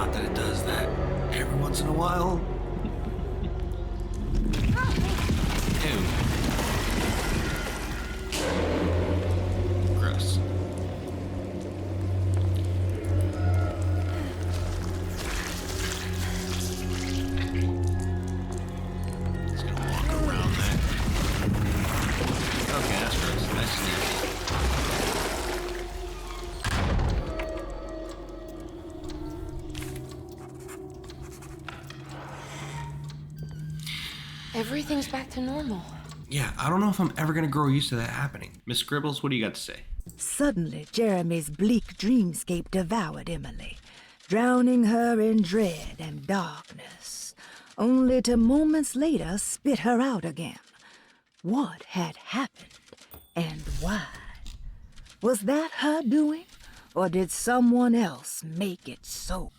Not that it does that every once in a while. Ew. Gross. Just gonna walk around that. Okay, that's gross. That's sneaky. Everything's back to normal. Yeah, I don't know if I'm ever gonna grow used to that happening. Miss Scribbles, what do you got to say? Suddenly, Jeremy's bleak dreamscape devoured Emily, drowning her in dread and darkness, only to moments later spit her out again. What had happened, and why? Was that her doing, or did someone else make it so?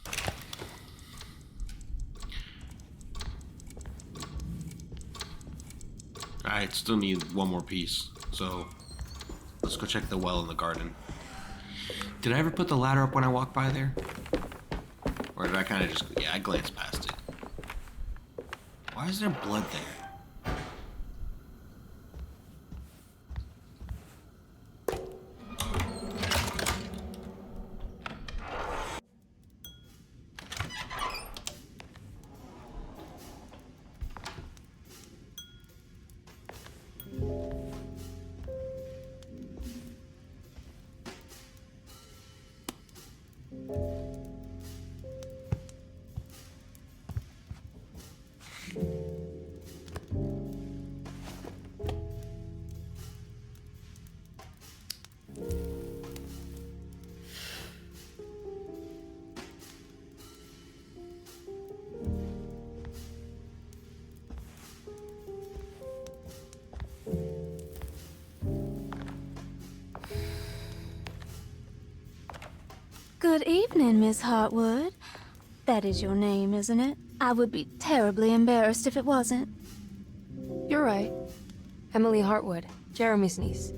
I still need one more piece, so let's go check the well in the garden. Did I ever put the ladder up when I walked by there? Or did I kind of just... Yeah, I glanced past it. Why is there blood there? Good evening, Miss Hartwood. That is your name, isn't it? I would be terribly embarrassed if it wasn't. You're right. Emily Hartwood, Jeremy's niece.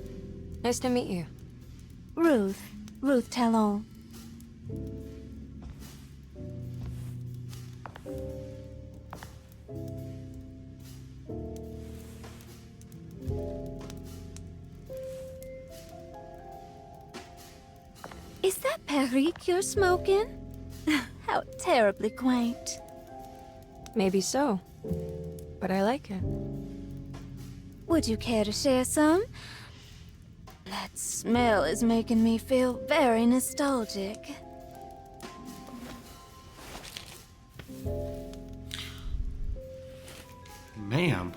Nice to meet you. Ruth Talon. Is that Perique you're smoking? How terribly quaint. Maybe so, but I like it. Would you care to share some? That smell is making me feel very nostalgic. Ma'am.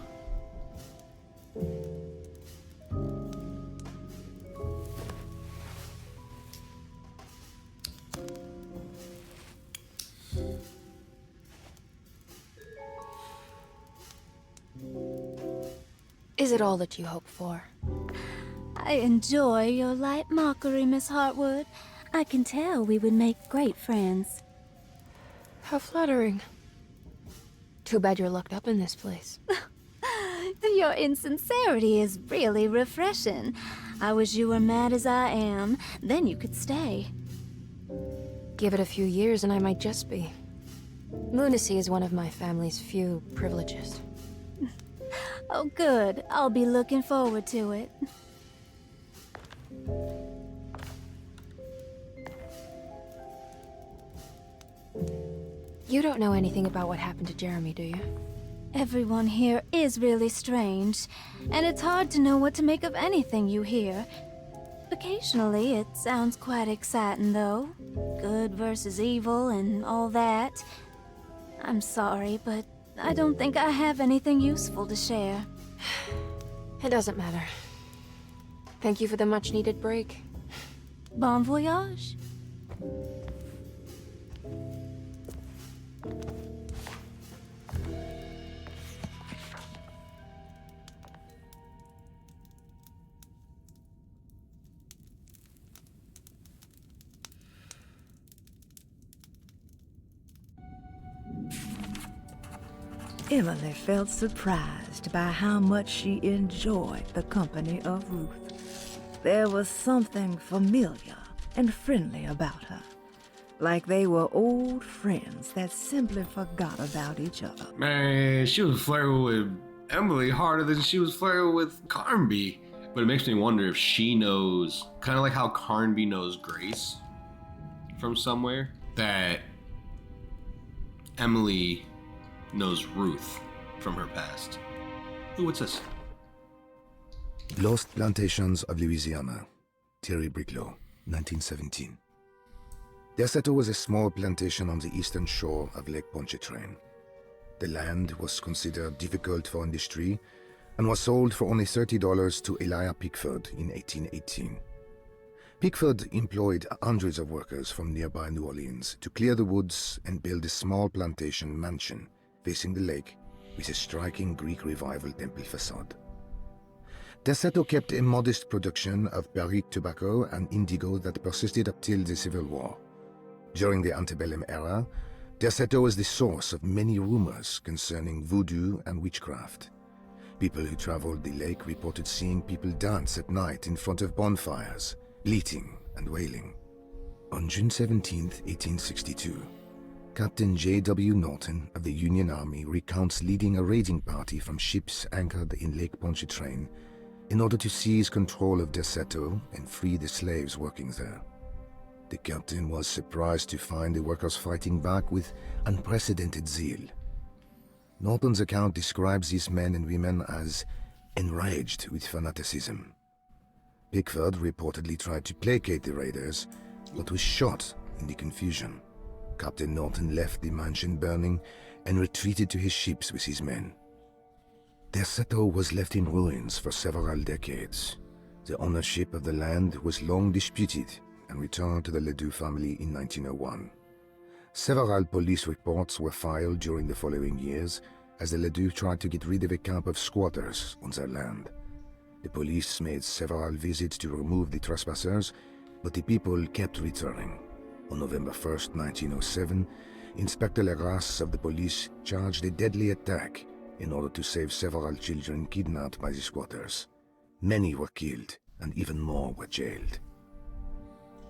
Is it all that you hope for? I enjoy your light mockery, Miss Hartwood. I can tell we would make great friends. How flattering. Too bad you're locked up in this place. Your insincerity is really refreshing. I wish you were mad as I am. Then you could stay. Give it a few years and I might just be. Lunacy is one of my family's few privileges. Oh, good. I'll be looking forward to it. You don't know anything about what happened to Jeremy, do you? Everyone here is really strange, and it's hard to know what to make of anything you hear. Occasionally, it sounds quite exciting, though. Good versus evil and all that. I'm sorry, but I don't think I have anything useful to share. It doesn't matter. Thank you for the much-needed break. Bon voyage. Emily felt surprised by how much she enjoyed the company of Ruth. There was something familiar and friendly about her. like they were old friends that simply forgot about each other. Man, she was flirting with Emily harder than she was flirting with Carnby. But it makes me wonder if she knows, kind of like how Carnby knows Grace from somewhere, that Emily knows Ruth from her past. Ooh, what's this? Lost Plantations of Louisiana, Thierry Briclot, 1917. Derceto was a small plantation on the eastern shore of Lake Pontchartrain. The land was considered difficult for industry and was sold for only $30 to Elijah Pickford in 1818. Pickford employed hundreds of workers from nearby New Orleans to clear the woods and build a small plantation mansion facing the lake with a striking Greek Revival temple facade. Derceto kept a modest production of Barrique tobacco and indigo that persisted up till the Civil War. During the antebellum era, Derceto was the source of many rumors concerning voodoo and witchcraft. People who traveled the lake reported seeing people dance at night in front of bonfires, bleating and wailing. On June 17, 1862, Captain J.W. Norton of the Union Army recounts leading a raiding party from ships anchored in Lake Pontchartrain in order to seize control of Derceto and free the slaves working there. The captain was surprised to find the workers fighting back with unprecedented zeal. Norton's account describes these men and women as enraged with fanaticism. Pickford reportedly tried to placate the raiders, but was shot in the confusion. Captain Norton left the mansion burning and retreated to his ships with his men. Derceto was left in ruins for several decades. The ownership of the land was long disputed and returned to the Ledoux family in 1901. Several police reports were filed during the following years as the Ledoux tried to get rid of a camp of squatters on their land. The police made several visits to remove the trespassers, but the people kept returning. On November 1st, 1907, Inspector Legras of the police charged a deadly attack in order to save several children kidnapped by the squatters. Many were killed, and even more were jailed.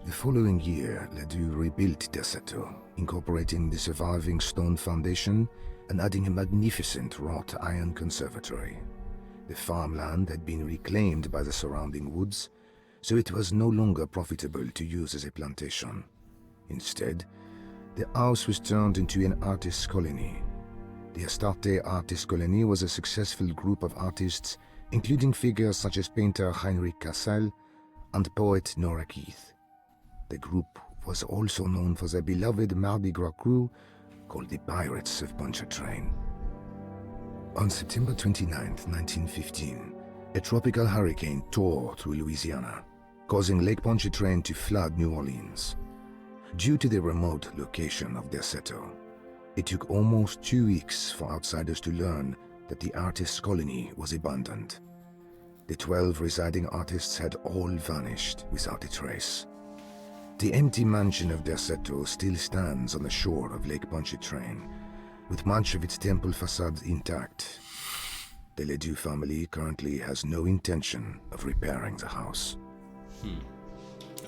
The following year, Ledoux rebuilt Derceto, incorporating the surviving stone foundation and adding a magnificent wrought iron conservatory. The farmland had been reclaimed by the surrounding woods, so it was no longer profitable to use as a plantation. Instead, the house was turned into an artist's colony. The Astarte Artist Colony was a successful group of artists, including figures such as painter Heinrich Cassel and poet Nora Keith. The group was also known for their beloved Mardi Gras crew called the Pirates of Pontchartrain. On September 29, 1915, a tropical hurricane tore through Louisiana, causing Lake Pontchartrain to flood New Orleans. Due to the remote location of Derceto, it took almost 2 weeks for outsiders to learn that the artist's colony was abandoned. The 12 residing artists had all vanished without a trace. The empty mansion of Derceto still stands on the shore of Lake Pontchartrain, with much of its temple facade intact. The Ledoux family currently has no intention of repairing the house.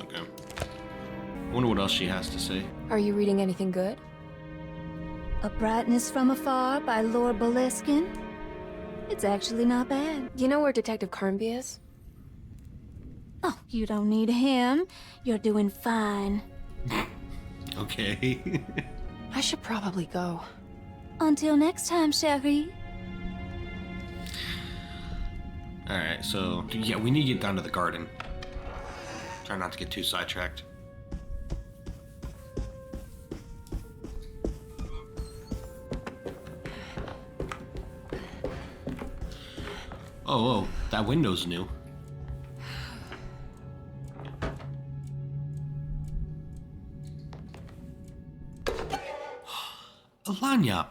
Okay. I wonder what else she has to say. Are you reading anything good? A Brightness from Afar by Lord Boleskine? It's actually not bad. Do you know where Detective Carnby is? Oh, you don't need him. You're doing fine. Okay. I should probably go. Until next time, chérie. Alright, so, yeah, we need to get down to the garden. Try not to get too sidetracked. Oh, that window's new. Alanya.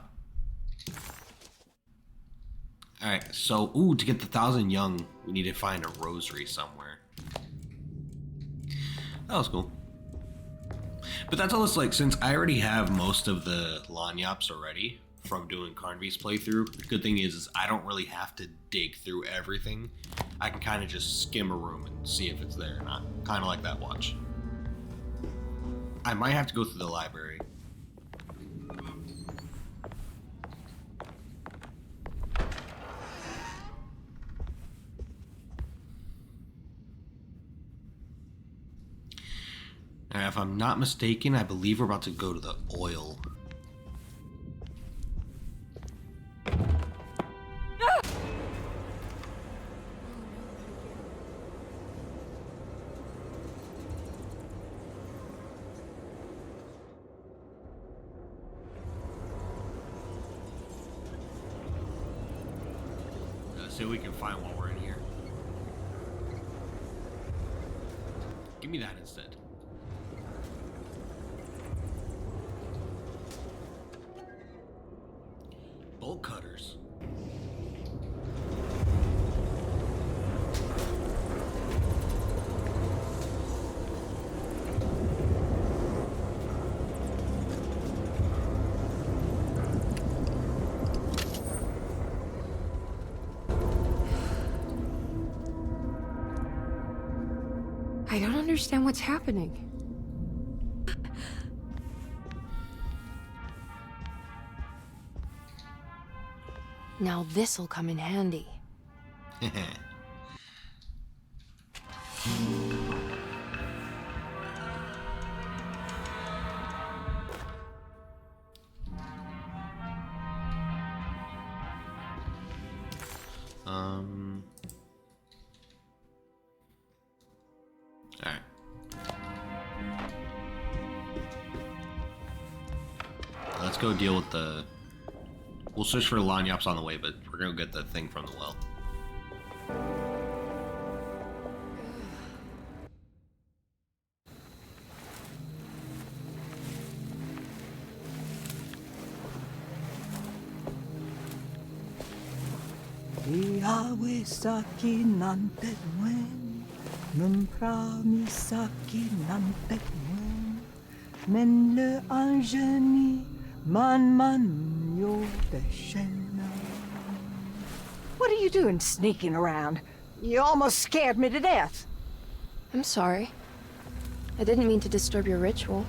Alright, so, to get the 1,000 young, we need to find a rosary somewhere. That was cool. But that's all it's like, since I already have most of the Lanyops already from doing Carnby's playthrough, the good thing is I don't really have to dig through everything. I can kind of just skim a room and see if it's there or not. Kind of like that watch. I might have to go through the library. If I'm not mistaken, I believe we're about to go to the oil. Let's see what we can find while we're in here. Give me that instead. Bolt cutters. I don't understand what's happening. Now this'll come in handy. Alright. Let's go deal with the... We'll search for Lagniaps on the way, but we're gonna get the thing from the well. Iawesaki nantetwen, numpramisaki nantetwen, men le angeni man yo deshena. What are you doing sneaking around? You almost scared me to death. I'm sorry. I didn't mean to disturb your ritual.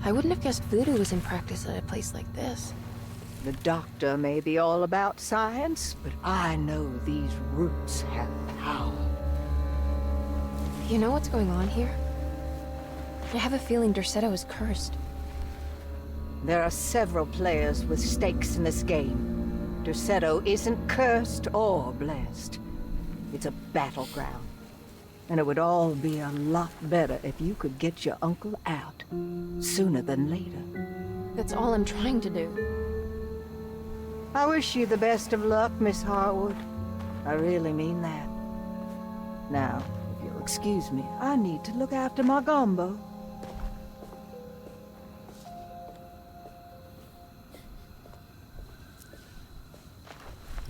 I wouldn't have guessed voodoo was in practice at a place like this. The doctor may be all about science, but I know these roots have power. You know what's going on here? I have a feeling Derceto is cursed. There are several players with stakes in this game. Derceto isn't cursed or blessed. It's a battleground. And it would all be a lot better if you could get your uncle out sooner than later. That's all I'm trying to do. I wish you the best of luck, Miss Harwood. I really mean that. Now, if you'll excuse me, I need to look after my gumbo.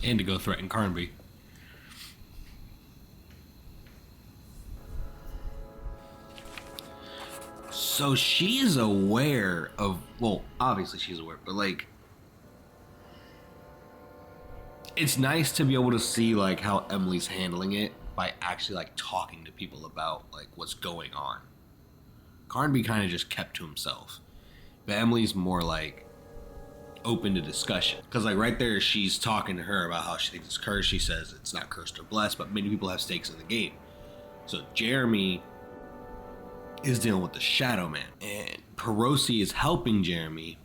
And to go threaten Carnby. So she is aware of, well, obviously she's aware, but like, it's nice to be able to see like how Emily's handling it by actually like talking to people about like what's going on. Carnby kind of just kept to himself, but Emily's more like open to discussion, because like right there she's talking to her about how she thinks it's cursed. She says it's not cursed or blessed, but many people have stakes in the game. So Jeremy is dealing with the Shadow Man, and Perosi is helping Jeremy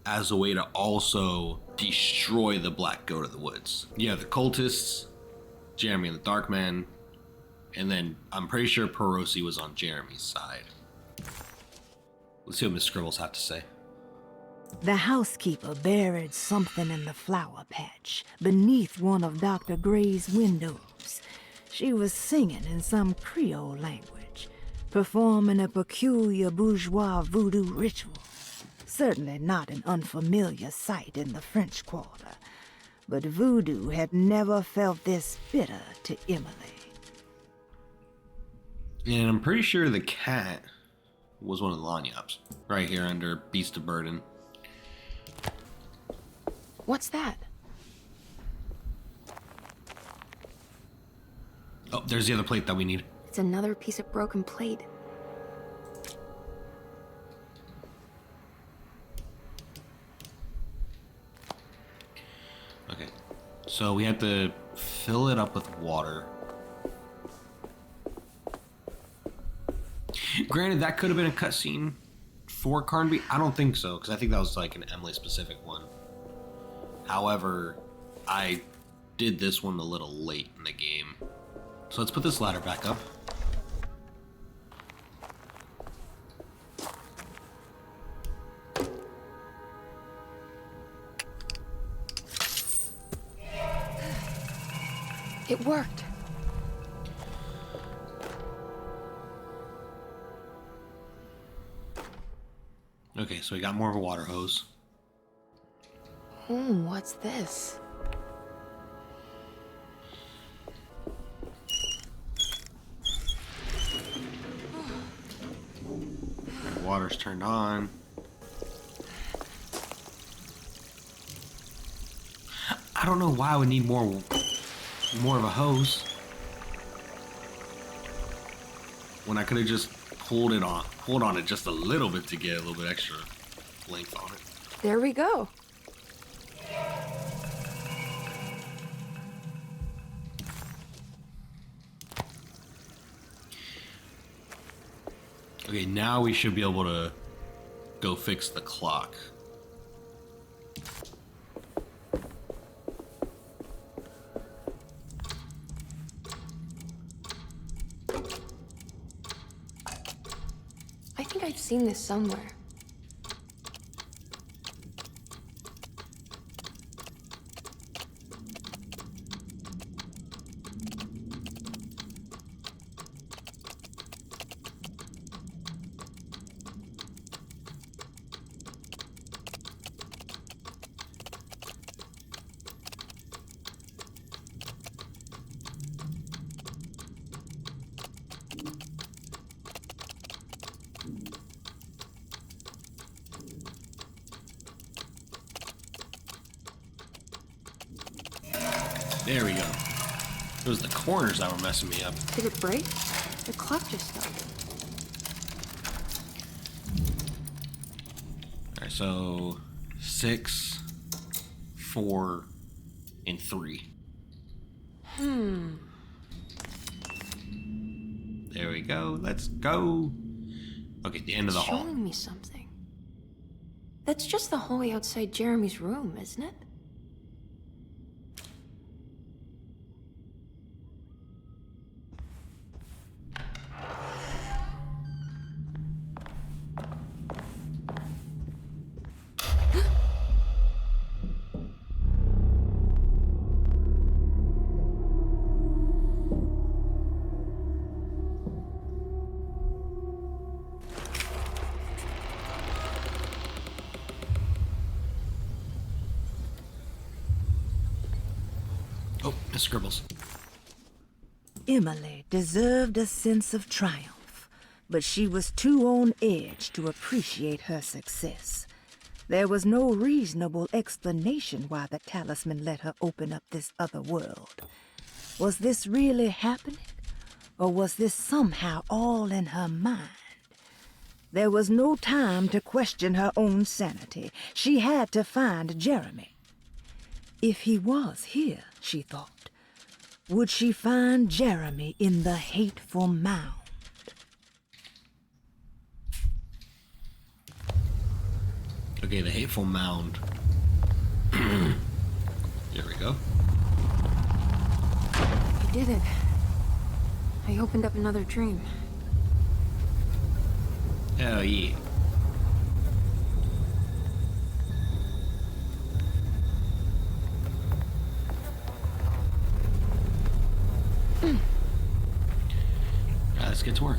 as a way to also destroy the Black Goat of the Woods. You have the cultists, Jeremy and the Dark Man, and then I'm pretty sure Perosi was on Jeremy's side. Let's see what Miss Scribbles had to say. The housekeeper buried something in the flower patch beneath one of Dr. Gray's windows. She was singing in some Creole language, performing a peculiar bourgeois voodoo ritual. Certainly not an unfamiliar sight in the French Quarter, but voodoo had never felt this bitter to Emily. And I'm pretty sure the cat was one of the Lagniaps, right here under Beast of Burden. What's that? Oh, there's the other plate that we need. It's another piece of broken plate. Okay. So we have to fill it up with water. Granted, that could have been a cutscene for Carnby. I don't think so, because I think that was like an Emily specific one. However, I did this one a little late in the game. So let's put this ladder back up. It worked. Okay, so we got more of a water hose. What's this? Water's turned on. I don't know why I would need more of a hose when I could have just pulled on it just a little bit to get a little bit extra length on it. There we go. Okay, now we should be able to go fix the clock. I think I've seen this somewhere. There we go. It was the corners that were messing me up. Did it break? The clock just stopped. Alright, so 6, 4, and 3. There we go. Let's go. Okay, the end of the hall. Showing me something. That's just the hallway outside Jeremy's room, isn't it? Oh, Miss Scribbles. Emily deserved a sense of triumph, but she was too on edge to appreciate her success. There was no reasonable explanation why the talisman let her open up this other world. Was this really happening? Or was this somehow all in her mind? There was no time to question her own sanity. She had to find Jeremy. If he was here, she thought, would she find Jeremy in the hateful mound? Okay, the hateful mound. There we go. I did it. I opened up another dream. Oh, yeah. Let's get to work.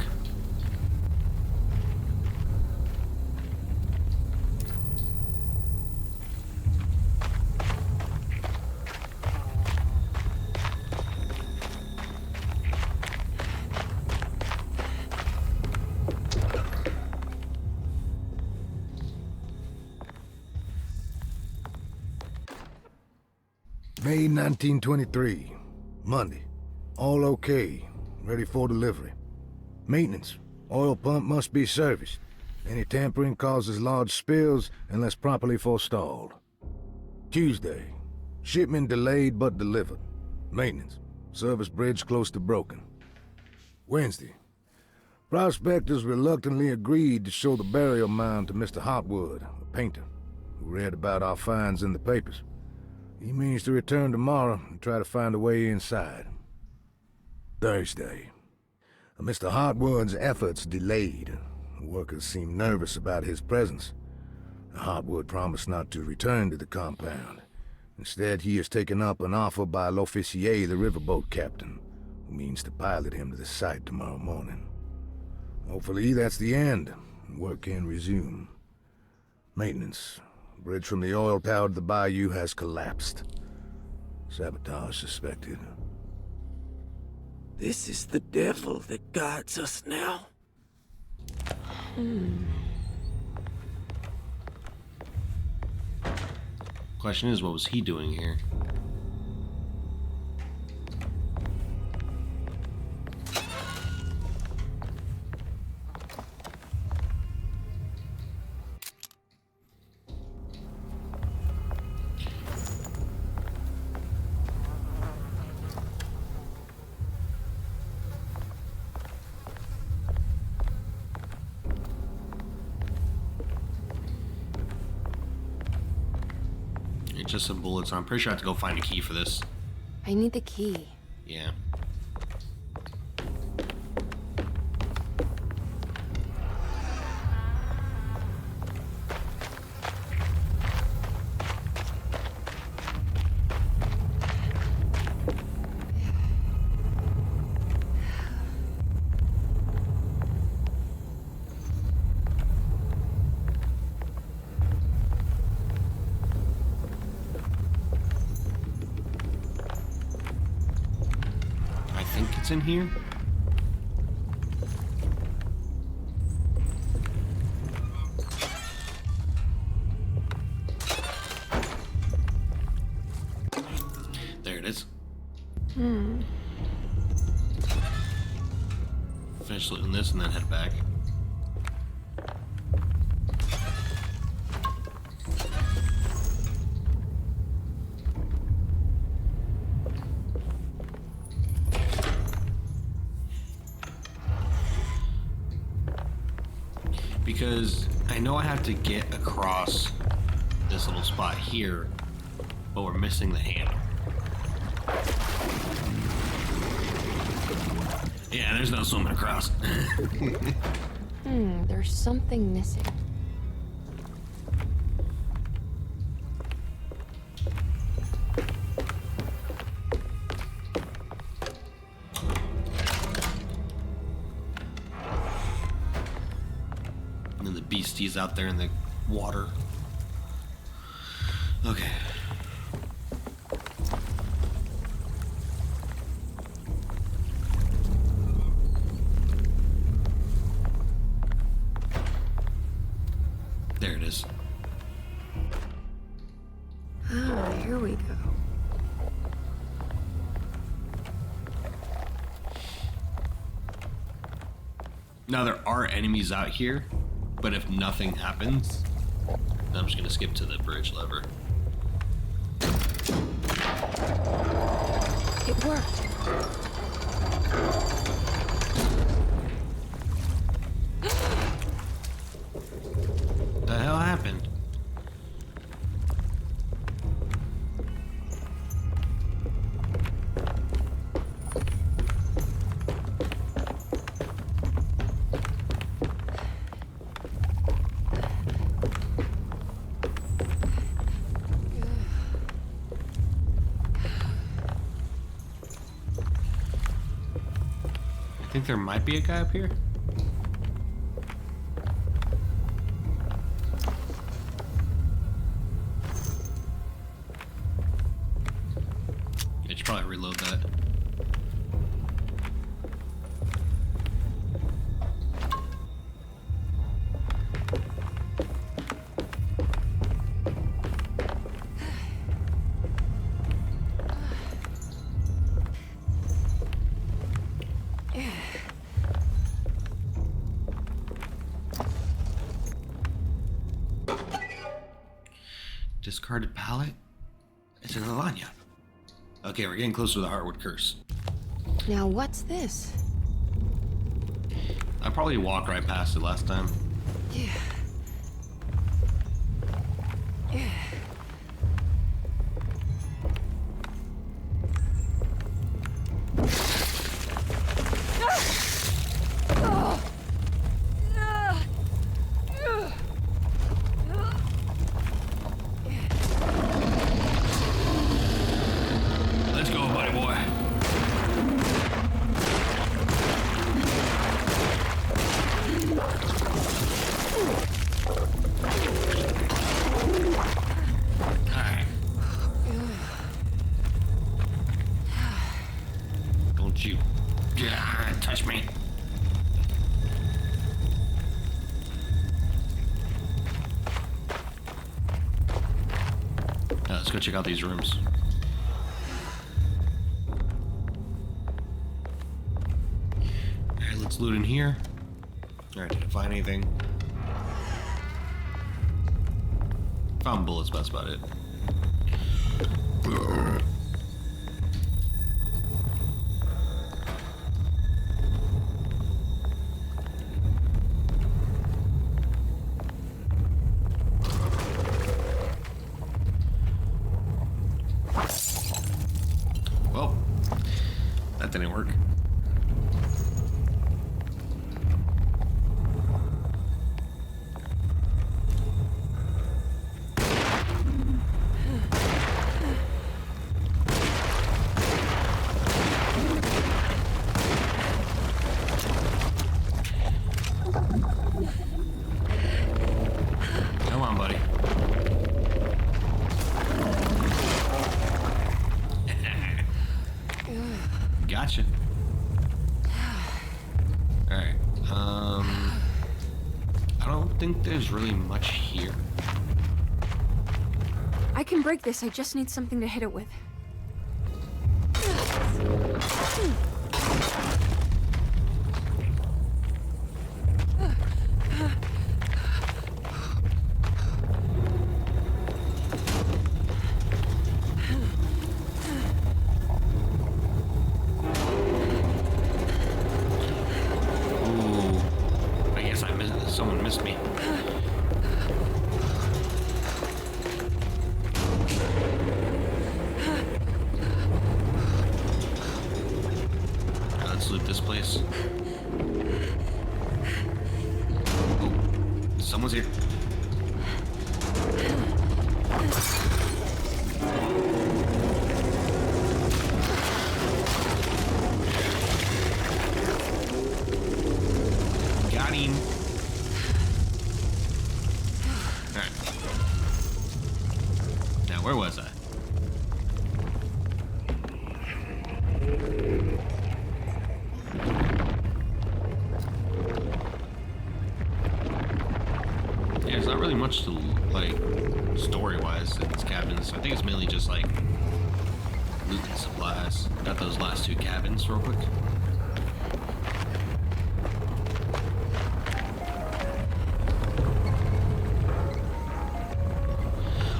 May 1923, Monday. All okay, ready for delivery. Maintenance. Oil pump must be serviced. Any tampering causes large spills unless properly forestalled. Tuesday. Shipment delayed but delivered. Maintenance. Service bridge close to broken. Wednesday. Prospectors reluctantly agreed to show the burial mound to Mr. Hotwood, a painter, who read about our finds in the papers. He means to return tomorrow and try to find a way inside. Thursday. Mr. Hotwood's efforts delayed. The workers seemed nervous about his presence. Hotwood promised not to return to the compound. Instead, he has taken up an offer by L'Officier, the riverboat captain, who means to pilot him to the site tomorrow morning. Hopefully, that's the end, and work can resume. Maintenance. Bridge from the oil tower to the bayou has collapsed. Sabotage suspected. This is the devil that guides us now. Question is, what was he doing here? It's just some bullets. I'm pretty sure I have to go find a key for this. I need the key. Yeah. I think it's in here. There it is. Finish looting this and then head back. Because I know I have to get across this little spot here, but we're missing the handle. Yeah, there's no swimming across. There's something missing. And then the beasties out there in the water. Okay. There it is. Ah, here we go. Now there are enemies out here, but if nothing happens, I'm just gonna skip to the bridge lever. It worked. What the hell happened? I think there might be a guy up here. I should probably reload that. Discarded pallet? It's a Lavanya. Okay, we're getting closer to the Heartwood Curse. Now what's this? I probably walked right past it last time. Yeah. Yeah. Let's go, buddy boy. Alright. Don't you touch me. Let's go check out these rooms. Alright, let's loot in here. Alright, did I find anything? Found bullets, but that's about it. Well, that didn't work. Come on, buddy. Gotcha. Alright, I don't think there's really much here. I can break this, I just need something to hit it with. Ooh, I guess someone missed me. Let's loot this place. Oh, someone's here. Got him. Alright. Now, where was I? Yeah, there's not really much to, like, story-wise in these cabins. I think it's mainly just, like, loot and supplies. Got those last two cabins real quick.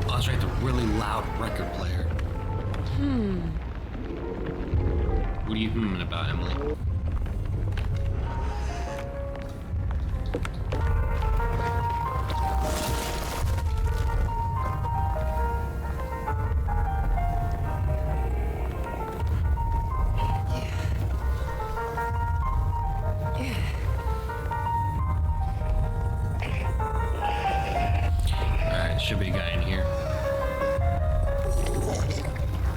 Oh, that's right, the really loud record player. What are you humming about, Emily? Alright, should be a guy in here.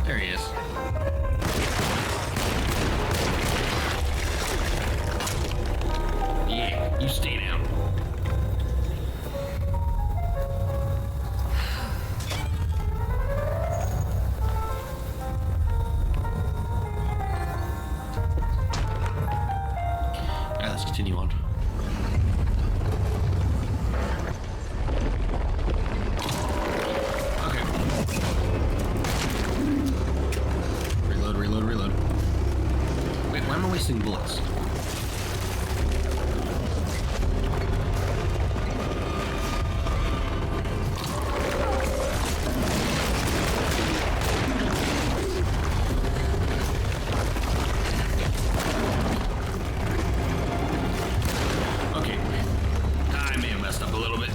There he is. Yeah, you stay down. Alright, let's continue on. Okay. a little bit.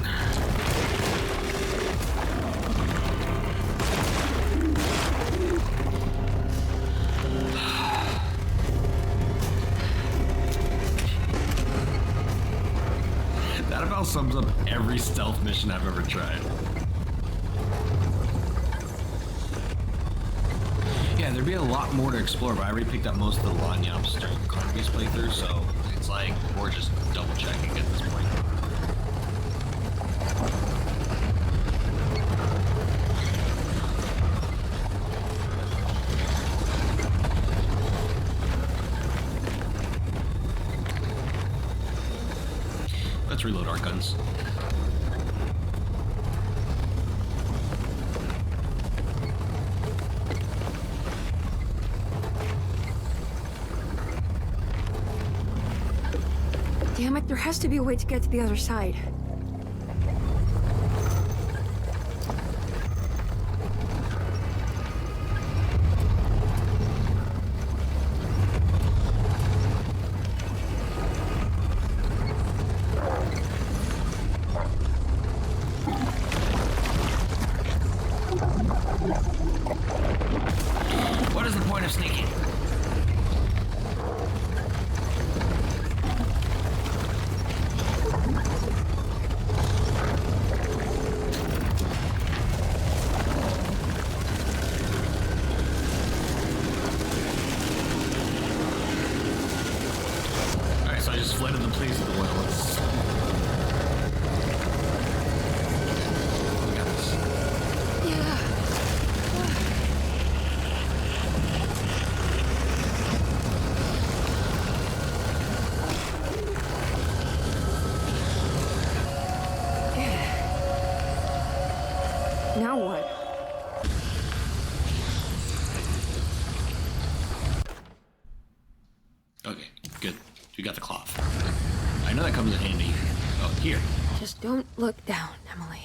That about sums up every stealth mission I've ever tried. Yeah, there'd be a lot more to explore, but I already picked up most of the Lanyards during Carnaby's playthrough, so it's like we're just double checking at this point. Let's reload our guns. Damn it, there has to be a way to get to the other side. What is the point of sneaking? Alright, so I just flooded the place with the oil. We got this. Yeah. Now what? Okay, good. We got the cloth. I know that comes in handy. Oh, here. Just don't look down, Emily.